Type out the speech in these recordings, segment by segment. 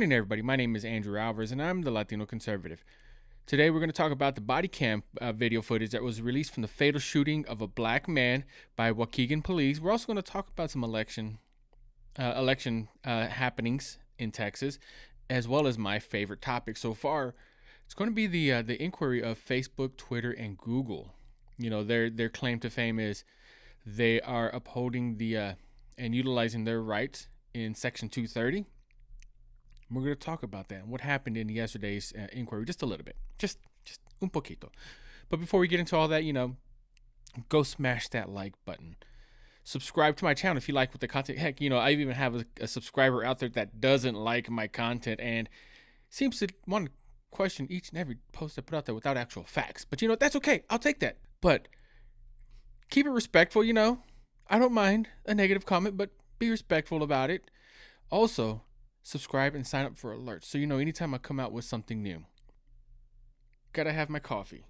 morning, everybody. My name is Andrew Alvarez, and I'm the Latino Conservative. Today, we're going to talk about the body cam video footage that was released from the fatal shooting of a black man by Waukegan police. We're also going to talk about some election happenings in Texas, as well as my favorite topic so far. It's going to be the inquiry of Facebook, Twitter, and Google. You know, their claim to fame is they are upholding and utilizing their rights in Section 230. We're going to talk about that and what happened in yesterday's inquiry just a little bit, just un poquito. But before we get into all that, go smash that like button. Subscribe to my channel if you like what the content. Heck, I even have a subscriber out there that doesn't like my content and seems to want to question each and every post I put out there without actual facts. But that's okay. I'll take that. But keep it respectful. I don't mind a negative comment, but be respectful about it. Also, subscribe and sign up for alerts so anytime I come out with something new. Gotta have my coffee.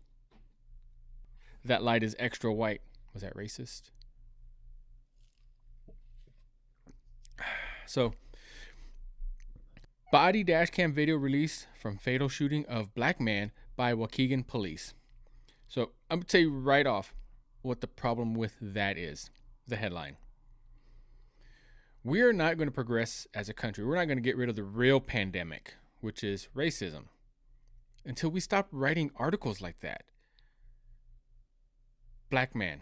That light is extra white. Was that racist? So, body dash cam video released from fatal shooting of black man by Waukegan police. So I'm gonna tell you right off what the problem with that is. The headline. We are not going to progress as a country. We're not going to get rid of the real pandemic, which is racism, until we stop writing articles like that. Black man.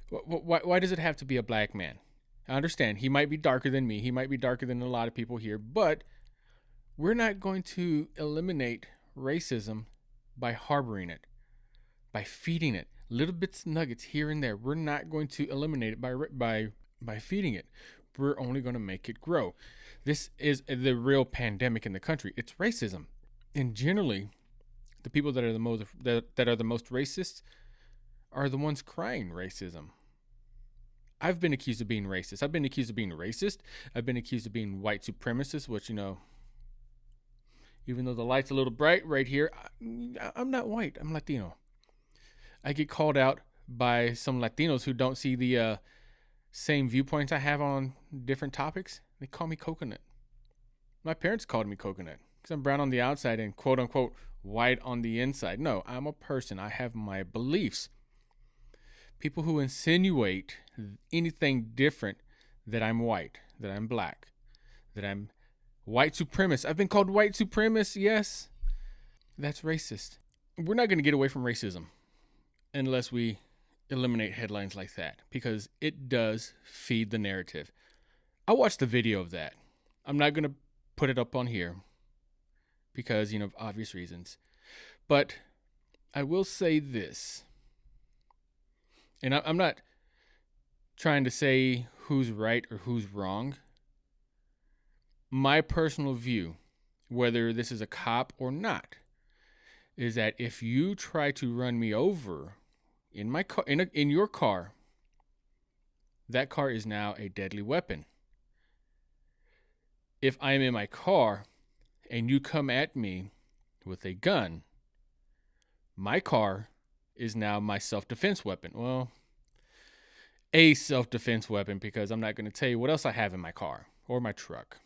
Why does it have to be a black man? I understand he might be darker than me. He might be darker than a lot of people here, but we're not going to eliminate racism by harboring it, by feeding it. Little bits, nuggets here and there. We're not going to eliminate it by feeding it. We're only going to make it grow. This is the real pandemic in the country. It's racism, and generally, the people that are the most racist are the ones crying racism. I've been accused of being racist. I've been accused of being racist. I've been accused of being white supremacist, which even though the light's a little bright right here, I'm not white. I'm Latino. I get called out by some Latinos who don't see the same viewpoints I have on different topics. They call me coconut. My parents called me coconut because I'm brown on the outside and quote unquote white on the inside. No, I'm a person. I have my beliefs. People who insinuate anything different, that I'm white, that I'm black, that I'm white supremacist. I've been called white supremacist. Yes, that's racist. We're not going to get away from racism unless we eliminate headlines like that, because it does feed the narrative. I watched the video of that. I'm not going to put it up on here because, of obvious reasons. But I will say this, and I'm not trying to say who's right or who's wrong. My personal view, whether this is a cop or not, is that if you try to run me over in my car, in your car, that car is now a deadly weapon. If I am in my car and you come at me with a gun, my car is now my self-defense weapon. Well, a self-defense weapon, because I'm not going to tell you what else I have in my car or my truck.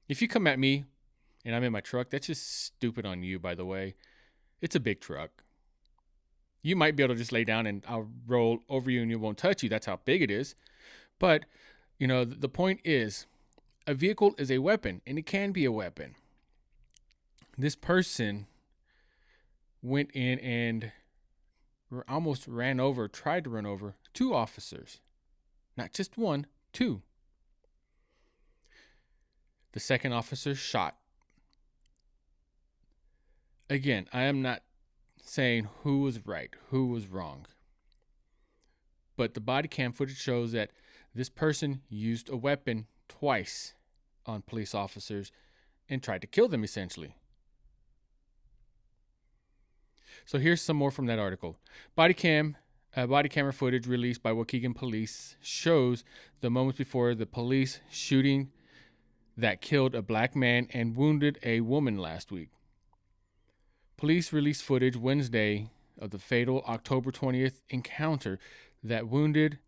If you come at me and I'm in my truck, that's just stupid on you, by the way. It's a big truck. You might be able to just lay down and I'll roll over you and it won't touch you. That's how big it is. But, the point is, a vehicle is a weapon, and it can be a weapon. This person went in and almost tried to run over 2 officers. Not just 1, 2. The second officer shot. Again, I am not saying who was right, who was wrong. But the body cam footage shows that this person used a weapon twice on police officers and tried to kill them, essentially. So here's some more from that article. Body camera footage released by Waukegan police shows the moments before the police shooting that killed a black man and wounded a woman last week. Police released footage Wednesday of the fatal October 20th encounter that wounded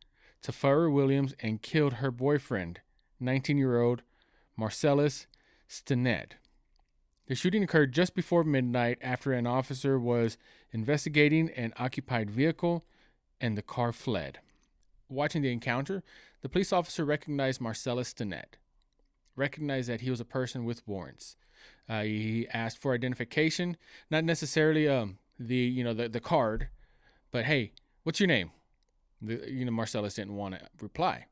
Tafara Williams and killed her boyfriend, 19-year-old Marcellus Stinnett. The shooting occurred just before midnight after an officer was investigating an occupied vehicle and the car fled. Watching the encounter, the police officer recognized Marcellus Stinnett, recognized that he was a person with warrants. He asked for identification, not necessarily the card, but hey, what's your name? Marcellus didn't want to reply.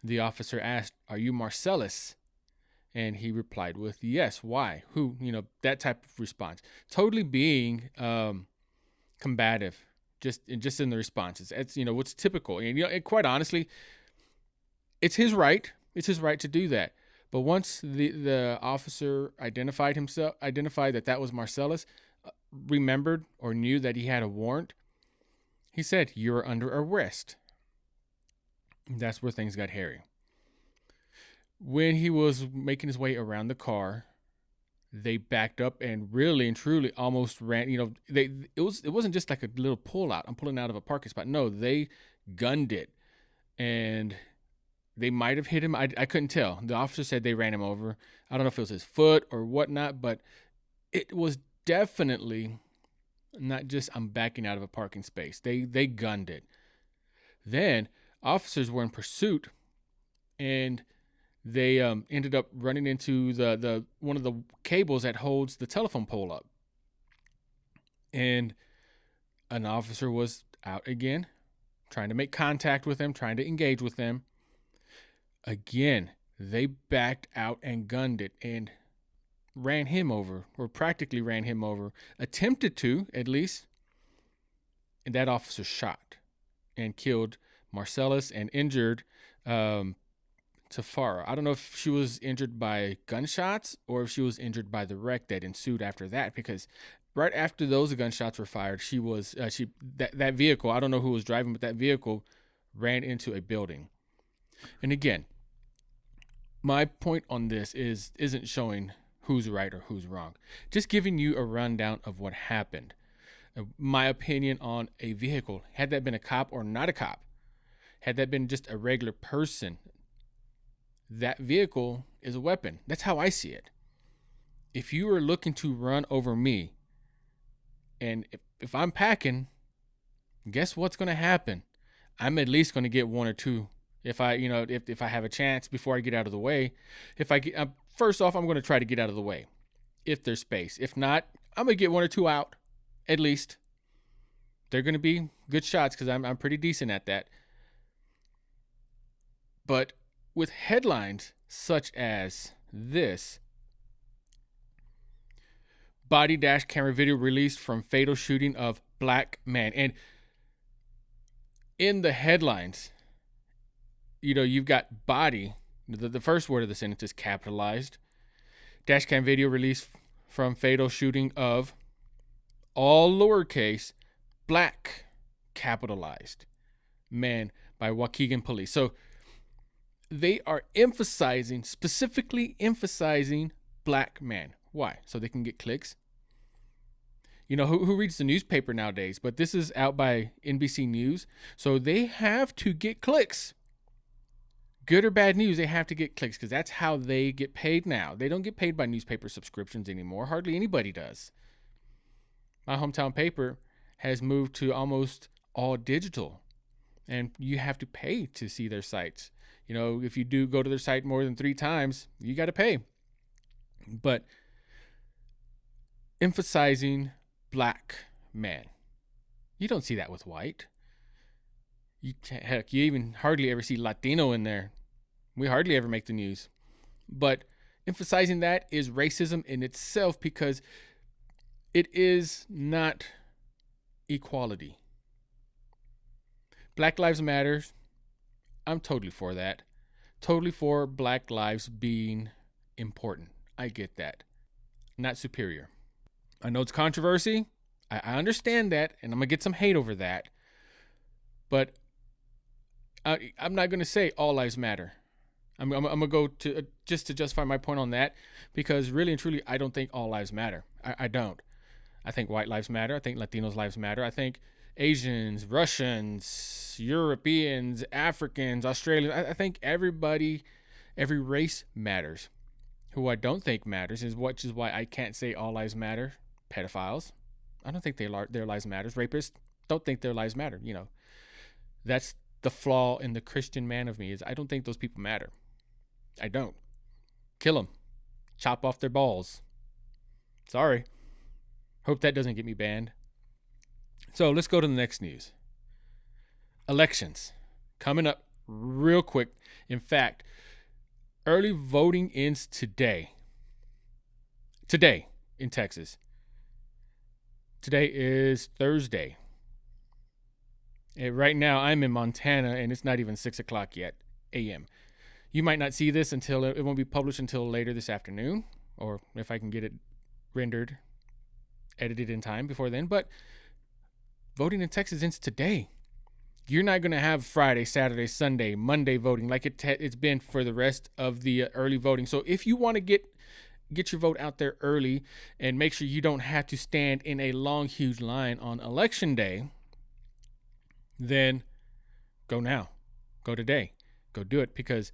The officer asked, "Are you Marcellus?" And he replied with, "Yes." Why? Who? That type of response. Totally being combative, just in the responses. It's what's typical. And quite honestly, it's his right. It's his right to do that. But once the officer identified that was Marcellus, remembered or knew that he had a warrant, he said, "You're under arrest." That's where things got hairy. When he was making his way around the car, they backed up and really and truly almost ran. It wasn't just like a little pull out. I'm pulling out of a parking spot. No, they gunned it, and they might have hit him. I couldn't tell. The officer said they ran him over. I don't know if it was his foot or whatnot, but it was definitely not just I'm backing out of a parking space. They gunned it. Then officers were in pursuit, and they ended up running into the one of the cables that holds the telephone pole up. And an officer was out again, trying to make contact with them, trying to engage with them. Again, they backed out and gunned it and ran him over, or practically ran him over, attempted to, at least. And that officer shot and killed Marcellus and injured Tafara. I don't know if she was injured by gunshots or if she was injured by the wreck that ensued after that, because right after those gunshots were fired, that vehicle, I don't know who was driving, but that vehicle ran into a building. And again, my point on this isn't showing who's right or who's wrong, just giving you a rundown of what happened. My opinion on a vehicle, had that been a cop or not a cop, had that been just a regular person, that vehicle is a weapon. That's how I see it. If you are looking to run over me, and if I'm packing, guess what's going to happen? I'm at least going to get one or two. If I have a chance before I get out of the way. First off, I'm going to try to get out of the way if there's space. If not, I'm going to get one or two out, at least. They're going to be good shots because I'm pretty decent at that. But with headlines such as this, body dash camera video released from fatal shooting of black man. And in the headlines, you've got body. The first word of the sentence is capitalized. Dash cam video released from fatal shooting of, all lowercase, black capitalized man by Waukegan police. So they are specifically emphasizing black man. Why? So they can get clicks. Who reads the newspaper nowadays? But this is out by NBC News. So they have to get clicks. Good or bad news, they have to get clicks because that's how they get paid now. They don't get paid by newspaper subscriptions anymore. Hardly anybody does. My hometown paper has moved to almost all digital, and you have to pay to see their sites. If you do go to their site more than 3 times, you got to pay. But emphasizing black man, you don't see that with white. You even hardly ever see Latino in there. We hardly ever make the news. But emphasizing that is racism in itself because it is not equality. Black Lives Matter. I'm totally for that. Totally for black lives being important. I get that. Not superior. I know it's controversy. I understand that, and I'm going to get some hate over that. But I'm not going to say all lives matter. I'm going to go to just to justify my point on that, because really and truly, I don't think all lives matter. I don't. I think white lives matter. I think Latinos' lives matter. I think Asians, Russians, Europeans, Africans, Australians, I think everybody Every race matters. Who I don't think matters is which is why I can't say all lives matter. Pedophiles, I don't think their lives matters. Rapists, don't think their lives matter. That's the flaw in the Christian man of me, is I don't think those people matter. I don't. Kill them. Chop off their balls. Sorry. Hope that doesn't get me banned. So let's go to the next news. Elections coming up real quick. In fact, early voting ends today. Today in Texas. Today is Thursday. And right now I'm in Montana and it's not even 6 o'clock yet a.m. You might not see this until it won't be published until later this afternoon, or if I can get it rendered, edited in time before then. But voting in Texas ends today. You're not going to have Friday, Saturday, Sunday, Monday voting like it's been for the rest of the early voting. So if you want to get your vote out there early and make sure you don't have to stand in a long, huge line on election day, then go now. Go today. Go do it, because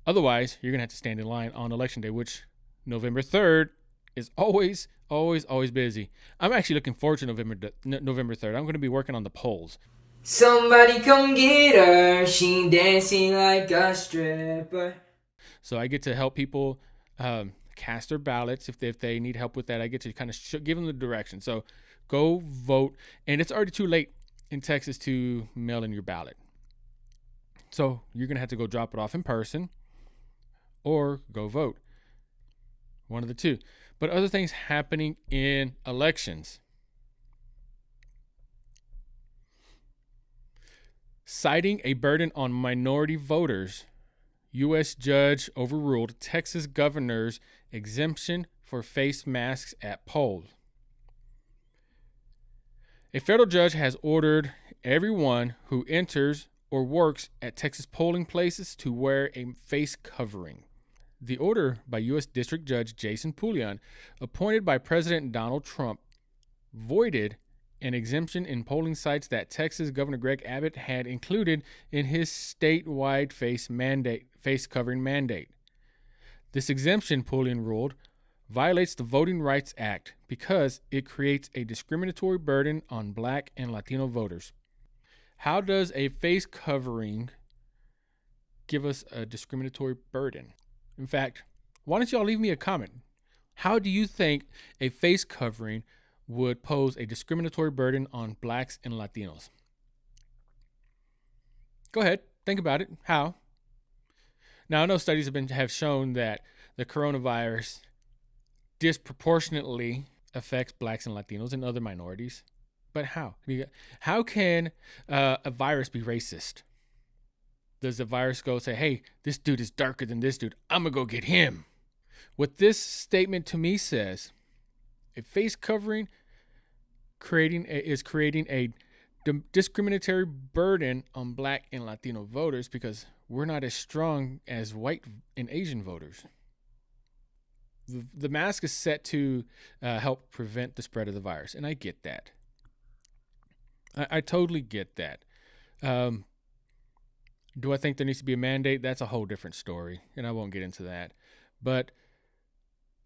otherwise you're going to have to stand in line on election day, which November 3rd is always, always, always busy. I'm actually looking forward to November 3rd. I'm going to be working on the polls. Somebody come get her, she dancing like a stripper. So I get to help people cast their ballots. If they need help with that, I get to kind of give them the direction. So go vote. And it's already too late in Texas to mail in your ballot. So you're going to have to go drop it off in person or go vote. One of the two. But other things happening in elections. Citing a burden on minority voters, U.S. judge overruled Texas governor's exemption for face masks at polls. A federal judge has ordered everyone who enters or works at Texas polling places to wear a face covering. The order by U.S. District Judge Jason Pullian, appointed by President Donald Trump, voided an exemption in polling sites that Texas Governor Greg Abbott had included in his statewide face covering mandate. This exemption, Pullian ruled, violates the Voting Rights Act because it creates a discriminatory burden on Black and Latino voters. How does a face covering give us a discriminatory burden? In fact, why don't y'all leave me a comment? How do you think a face covering would pose a discriminatory burden on Blacks and Latinos? Go ahead, think about it. How? Now, I know studies have shown that the coronavirus disproportionately affects Blacks and Latinos and other minorities. But how? How can a virus be racist? Does the virus go say, hey, this dude is darker than this dude, I'm going to go get him? What this statement to me says, a face covering is creating a discriminatory burden on Black and Latino voters because we're not as strong as white and Asian voters. The mask is set to help prevent the spread of the virus, and I get that. I totally get that. Do I think there needs to be a mandate? That's a whole different story, and I won't get into that. But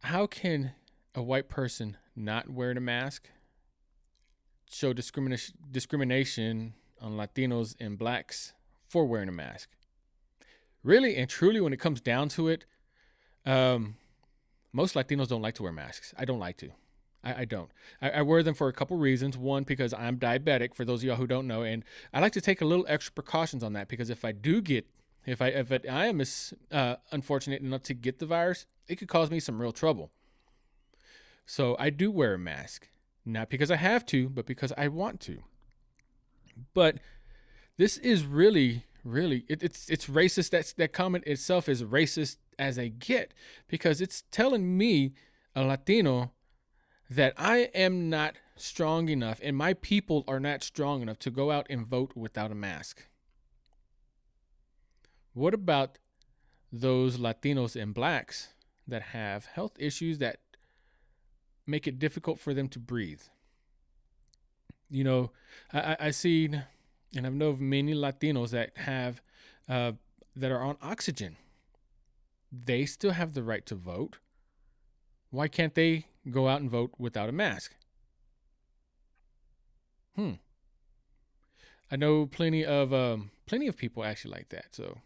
how can a white person not wearing a mask show discrimination on Latinos and Blacks for wearing a mask? Really and truly, when it comes down to it, most Latinos don't like to wear masks. I don't like to. I don't. I wear them for a couple reasons. One, because I'm diabetic, for those of y'all who don't know, and I like to take a little extra precautions on that, because if I am unfortunate enough to get the virus, it could cause me some real trouble. So I do wear a mask, not because I have to, but because I want to. But this is really, it's racist. That comment itself is racist as I get, because it's telling me, a Latino, that I am not strong enough and my people are not strong enough to go out and vote without a mask. What about those Latinos and Blacks that have health issues that make it difficult for them to breathe? You know, I see, and I know of many Latinos that have that are on oxygen. they still have the right to vote. Why can't they go out and vote without a mask? I know plenty of people actually like that. So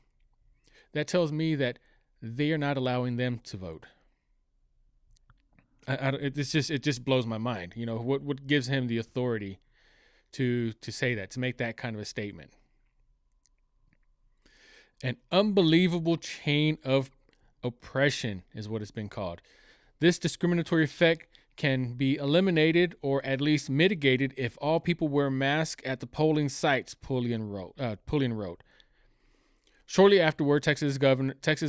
that tells me that they are not allowing them to vote. It just blows my mind. You know, what gives him the authority to say that, to make that kind of a statement? An unbelievable chain of oppression is what it's been called. This discriminatory effect can be eliminated or at least mitigated if all people wear masks at the polling sites, Pulliam wrote. Shortly afterward, Texas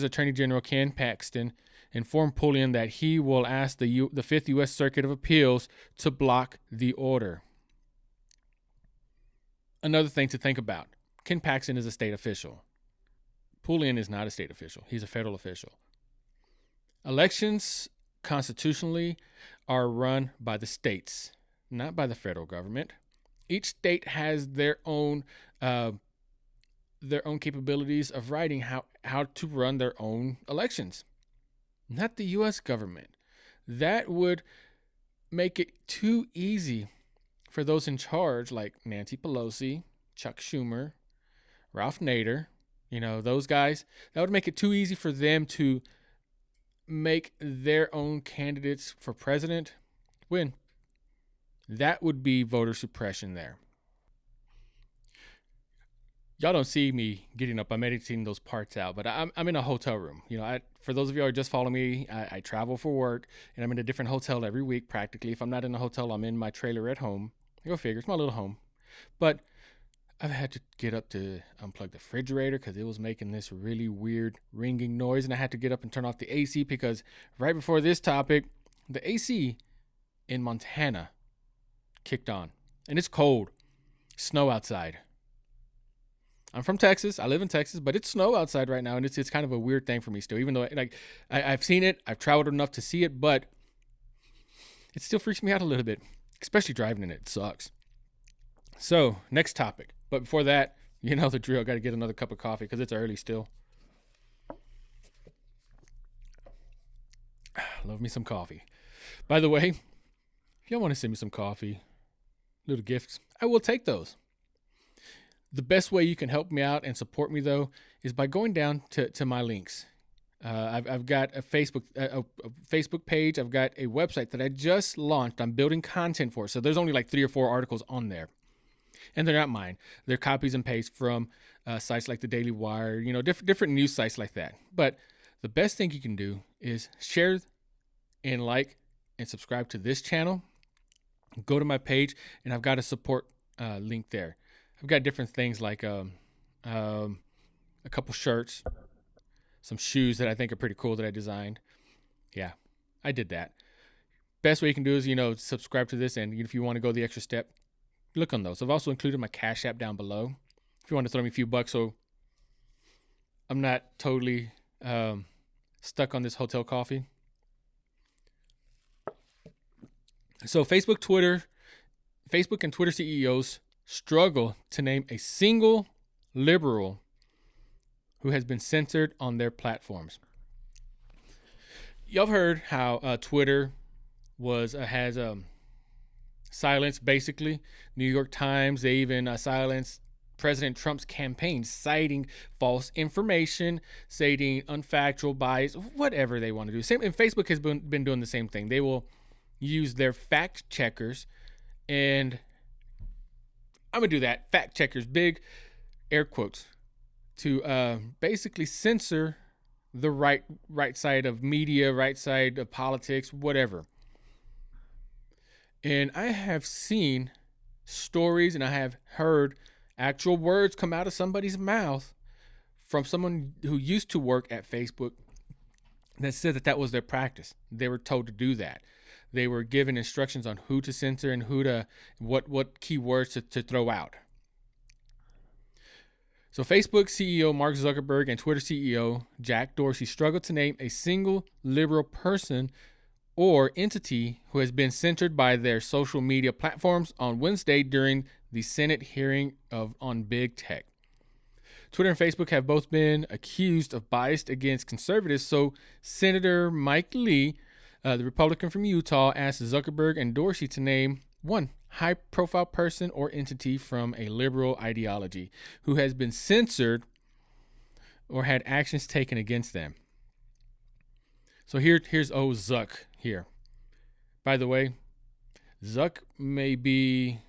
Attorney General Ken Paxton informed Pulliam that he will ask the Fifth U.S. Circuit of Appeals to block the order. Another thing to think about: Ken Paxton is a state official. Pulliam is not a state official; he's a federal official. Elections constitutionally are run by the states, not by the federal government. Each state has their own capabilities of writing how to run their own elections, not the U.S. government. That would make it too easy for those in charge, like Nancy Pelosi, Chuck Schumer, Ralph Nader, those guys. That would make it too easy for them to make their own candidates for president win. That would be voter suppression there. Y'all don't see me getting up. I'm editing those parts out, but I'm in a hotel room. For those of you who are just following me, I travel for work, and I'm in a different hotel every week practically. If I'm not in a hotel, I'm in my trailer at home. Go figure, it's my little home. But I've had to get up to unplug the refrigerator because it was making this really weird ringing noise, and I had to get up and turn off the AC because right before this topic, the AC in Montana kicked on, and it's cold. Snow outside. I'm from Texas. I live in Texas, but it's snow outside right now, and it's kind of a weird thing for me still, even though I've seen it. I've traveled enough to see it, but it still freaks me out a little bit, especially driving in it. It sucks. So, next topic. But before that, you know the drill. Got to get another cup of coffee because it's early still. Love me some coffee. By the way, if y'all want to send me some coffee, little gifts, I will take those. The best way you can help me out and support me, though, is by going down to my links. I've got a Facebook page. I've got a website that I just launched. I'm building content for. So there's only like 3 or 4 articles on there. And they're not mine. They're copies and pastes from sites like the Daily Wire, different news sites like that. But the best thing you can do is share and like and subscribe to this channel. Go to my page, and I've got a support link there. I've got different things like a couple shirts, some shoes that I think are pretty cool that I designed. Yeah, I did that. Best way you can do is, subscribe to this, and if you want to go the extra step, look on those. I've also included my Cash App down below if you want to throw me a few bucks so I'm not totally stuck on this hotel coffee. So Facebook and Twitter CEOs struggle to name a single liberal who has been censored on their platforms. Y'all have heard how Twitter has silenced basically New York Times. They even silenced President Trump's campaign, citing false information, citing unfactual bias, whatever they want to do. And Facebook has been doing the same thing. They will use their fact checkers, and I'm going to do that. Fact checkers, big air quotes, to basically censor the right side of media, right side of politics, whatever. And I have seen stories, and I have heard actual words come out of somebody's mouth from someone who used to work at Facebook that said that was their practice. They were told to do that. They were given instructions on who to censor and what keywords to throw out. So Facebook CEO Mark Zuckerberg and Twitter CEO Jack Dorsey struggled to name a single liberal person or entity who has been censored by their social media platforms on Wednesday during the Senate hearing on big tech. Twitter and Facebook have both been accused of bias against conservatives. So Senator Mike Lee, the Republican from Utah, asked Zuckerberg and Dorsey to name one high-profile person or entity from a liberal ideology who has been censored or had actions taken against them. So here's Zuck here. By the way, Zuck may be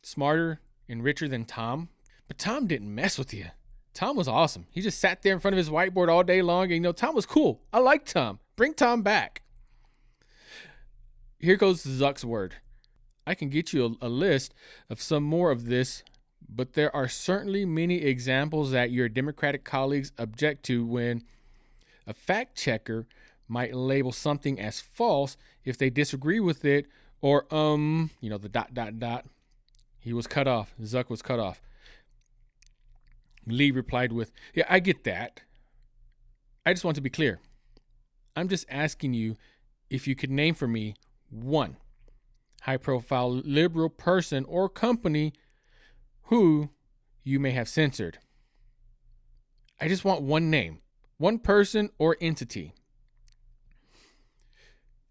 smarter and richer than Tom, but Tom didn't mess with you. Tom was awesome. He just sat there in front of his whiteboard all day long, and Tom was cool. I like Tom. Bring Tom back. Here goes Zuck's word. I can get you a list of some more of this, but there are certainly many examples that your Democratic colleagues object to when a fact checker might label something as false if they disagree with it, or the ... He was cut off. Zuck was cut off. Lee replied with, yeah, I get that. I just want to be clear. I'm just asking you if you could name for me one high-profile liberal person or company who you may have censored. I just want one name, one person or entity.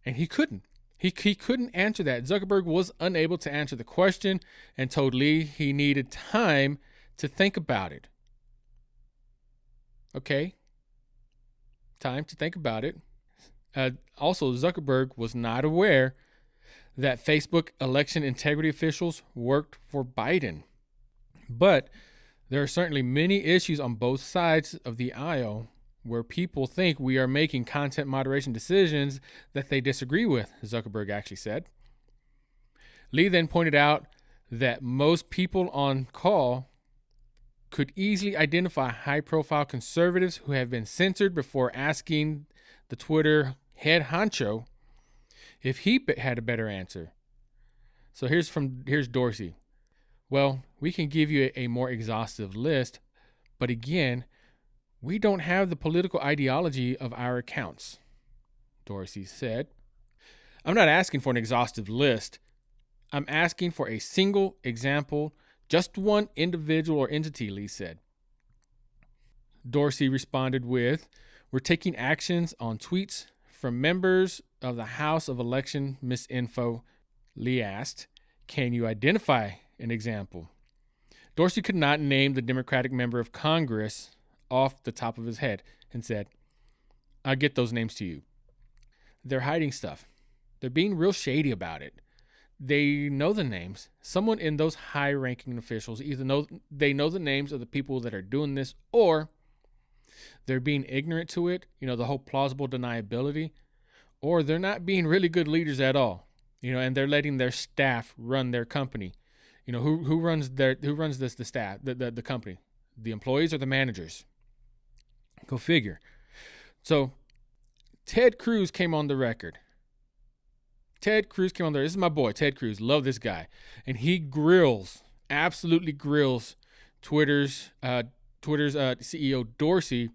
And he couldn't. He couldn't answer that. Zuckerberg was unable to answer the question and told Lee he needed time to think about it. Okay. Time to think about it. Also, Zuckerberg was not aware that Facebook election integrity officials worked for Biden. But there are certainly many issues on both sides of the aisle where people think we are making content moderation decisions that they disagree with, Zuckerberg actually said. Lee then pointed out that most people on call could easily identify high-profile conservatives who have been censored before asking the Twitter head honcho if he had a better answer. So here's Dorsey. Well, we can give you a more exhaustive list, but again, we don't have the political ideology of our accounts, Dorsey said. I'm not asking for an exhaustive list. I'm asking for a single example, just one individual or entity, Lee said. Dorsey responded with, we're taking actions on tweets from members of the House of Election Misinfo. Lee asked, can you identify an example? Dorsey could not name the Democratic member of Congress off the top of his head and said, I'll get those names to you. They're hiding stuff. They're being real shady about it. They know the names. Someone in those high-ranking officials either know the names of the people that are doing this, or they're being ignorant to it, the whole plausible deniability, or they're not being really good leaders at all, and they're letting their staff run their company. Who runs the staff, the company, the employees or the managers? Go figure. So Ted Cruz came on the record. This is my boy, Ted Cruz. Love this guy. And he absolutely grills Twitter's CEO Dorsey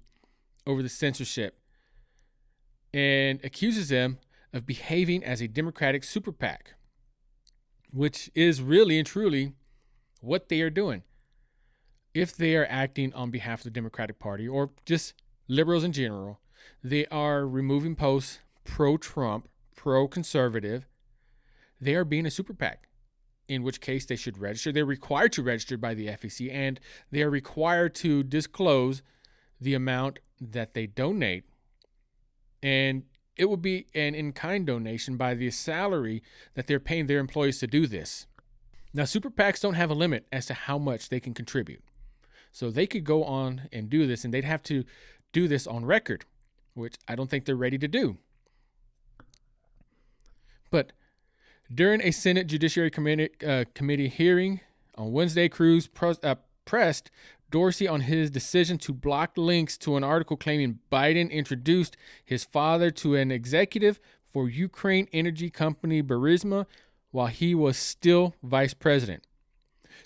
over the censorship and accuses them of behaving as a Democratic super PAC, which is really and truly what they are doing. If they are acting on behalf of the Democratic Party or just liberals in general, they are removing posts pro-Trump, pro-conservative. They are being a super PAC, in which case they should register. They're required to register by the FEC, and they are required to disclose the amount that they donate. And it will be an in-kind donation by the salary that they're paying their employees to do this. Now, super PACs don't have a limit as to how much they can contribute. So they could go on and do this, and they'd have to do this on record, which I don't think they're ready to do. But during a Senate Judiciary Committee hearing on Wednesday, Cruz pressed Dorsey on his decision to block links to an article claiming Biden introduced his father to an executive for Ukraine energy company Burisma while he was still vice president.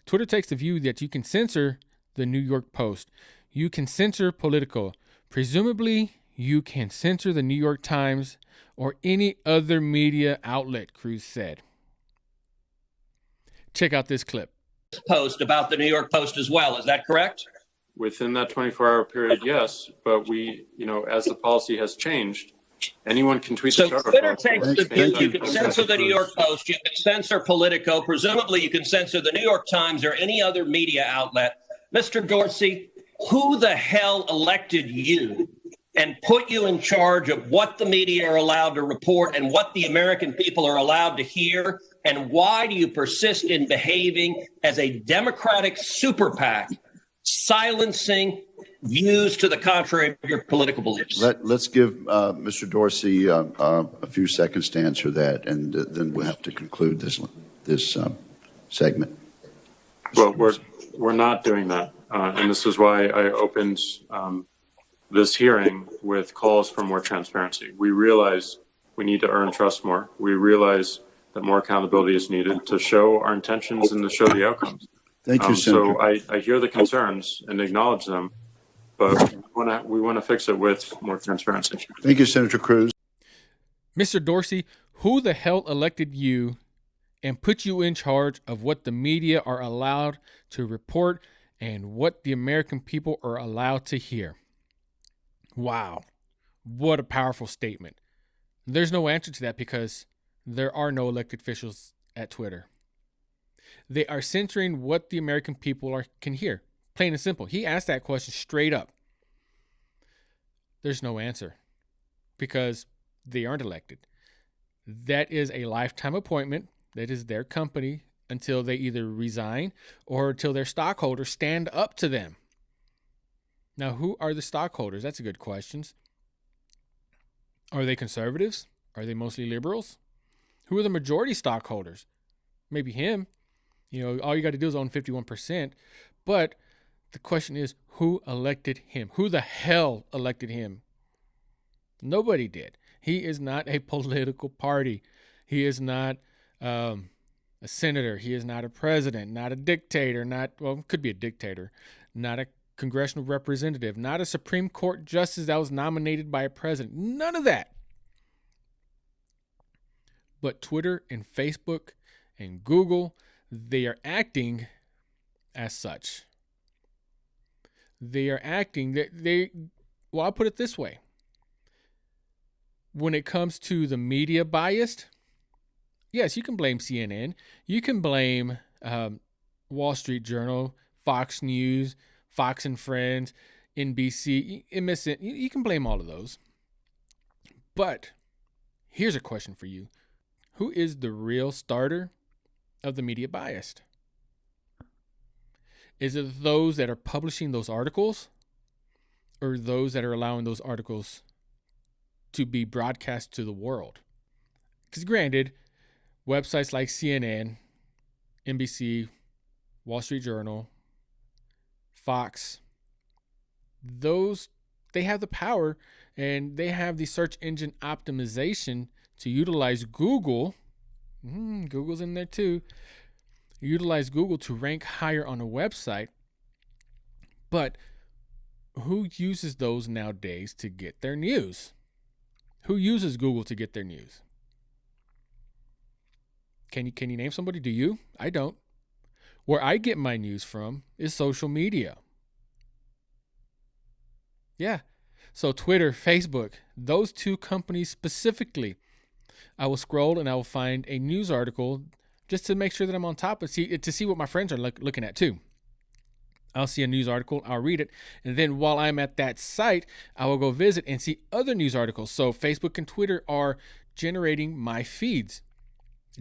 Twitter takes the view that you can censor the New York Post. You can censor Politico. Presumably, you can censor the New York Times or any other media outlet, Cruz said. Check out this clip. Post about the New York Post as well. Is that correct? within that 24-hour period, yes. But as the policy has changed, anyone can tweet the So show. Twitter takes the view you can censor the New York Post, you can censor Politico, presumably you can censor the New York Times or any other media outlet. Mr. Dorsey, who the hell elected you and put you in charge of what the media are allowed to report and what the American people are allowed to hear? And why do you persist in behaving as a Democratic super PAC, silencing views to the contrary of your political beliefs? Let's give Mr. Dorsey a few seconds to answer that, and then we'll have to conclude this segment. Well, we're not doing that, and this is why I opened this hearing with calls for more transparency. We realize we need to earn trust more. We realize that more accountability is needed to show our intentions and to show the outcomes. Thank you, Senator. So I hear the concerns and acknowledge them, but we want to fix it with more transparency. Thank you, Senator Cruz. Mr. Dorsey, who the hell elected you and put you in charge of what the media are allowed to report and what the American people are allowed to hear? Wow. What a powerful statement. There's no answer to that because there are no elected officials at Twitter. They are censoring what the American people can hear. Plain and simple. He asked that question straight up. There's no answer because they aren't elected. That is a lifetime appointment. That is their company until they either resign or until their stockholders stand up to them. Now, who are the stockholders? That's a good question. Are they conservatives? Are they mostly liberals? Who are the majority stockholders? Maybe him. All you got to do is own 51%. But the question is, who elected him? Who the hell elected him? Nobody did. He is not a political party. He is not a senator. He is not a president, not a dictator, could be a dictator, not a congressional representative, not a Supreme Court justice that was nominated by a president. None of that. But Twitter and Facebook and Google, they are acting as such. They are acting I'll put it this way. When it comes to the media biased, yes, you can blame CNN. You can blame Wall Street Journal, Fox News, Fox and Friends, NBC, MSN. You can blame all of those. But here's a question for you. Who is the real starter of the media biased? Is it those that are publishing those articles or those that are allowing those articles to be broadcast to the world? Because granted, websites like CNN, NBC, Wall Street Journal, Fox, they have the power and they have the search engine optimization to utilize Google. Google's in there too. Utilize Google to rank higher on a website. But who uses those nowadays to get their news? Who uses Google to get their news? Can you name somebody? Do you? I don't. Where I get my news from is social media. Yeah. So Twitter, Facebook, those two companies specifically, I will scroll and I will find a news article just to make sure that I'm on top and to see what my friends are looking at too. I'll see a news article, I'll read it, and then while I'm at that site, I will go visit and see other news articles. So Facebook and Twitter are generating my feeds,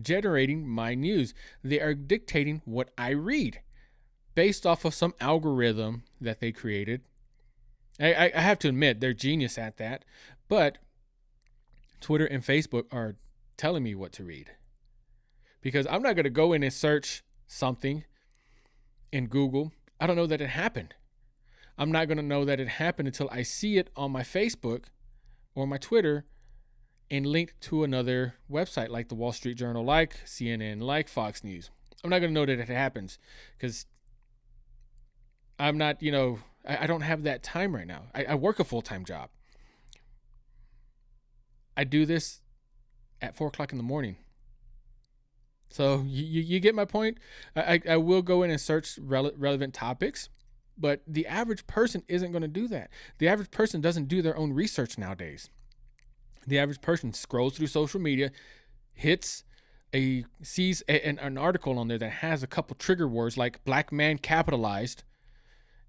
generating my news. They are dictating what I read based off of some algorithm that they created. I have to admit, they're genius at that, but Twitter and Facebook are telling me what to read. Because I'm not going to go in and search something in Google. I don't know that it happened. I'm not going to know that it happened until I see it on my Facebook or my Twitter and linked to another website like the Wall Street Journal, like CNN, like Fox News. I'm not going to know that it happens because I'm not, I don't have that time right now. I work a full-time job. I do this at 4:00 in the morning. So you get my point. I will go in and search relevant topics, But the average person isn't going to do that. The average person doesn't do their own research nowadays. The average person scrolls through social media, sees an article on there that has a couple trigger words like black man capitalized,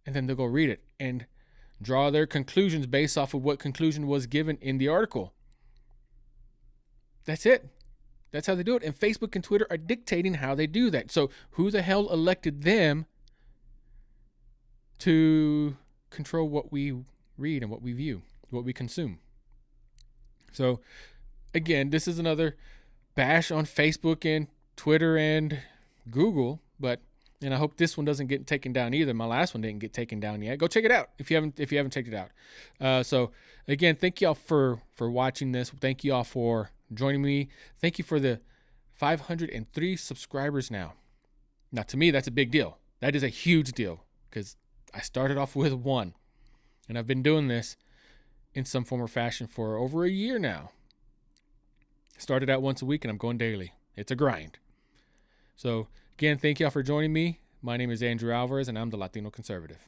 and then they'll go read it and draw their conclusions based off of what conclusion was given in the article. That's it. That's how they do it. And Facebook and Twitter are dictating how they do that. So who the hell elected them to control what we read and what we view, what we consume? So again, this is another bash on Facebook and Twitter and Google, and I hope this one doesn't get taken down either. My last one didn't get taken down yet. Go check it out if you haven't checked it out. So again, thank y'all for watching this. Thank you all for joining me. Thank you for the 503 subscribers now. Now, to me, that's a big deal. That is a huge deal because I started off with 1, and I've been doing this in some form or fashion for over a year now. Started out once a week, and I'm going daily. It's a grind. So again, thank y'all for joining me. My name is Andrew Alvarez, and I'm the Latino Conservative.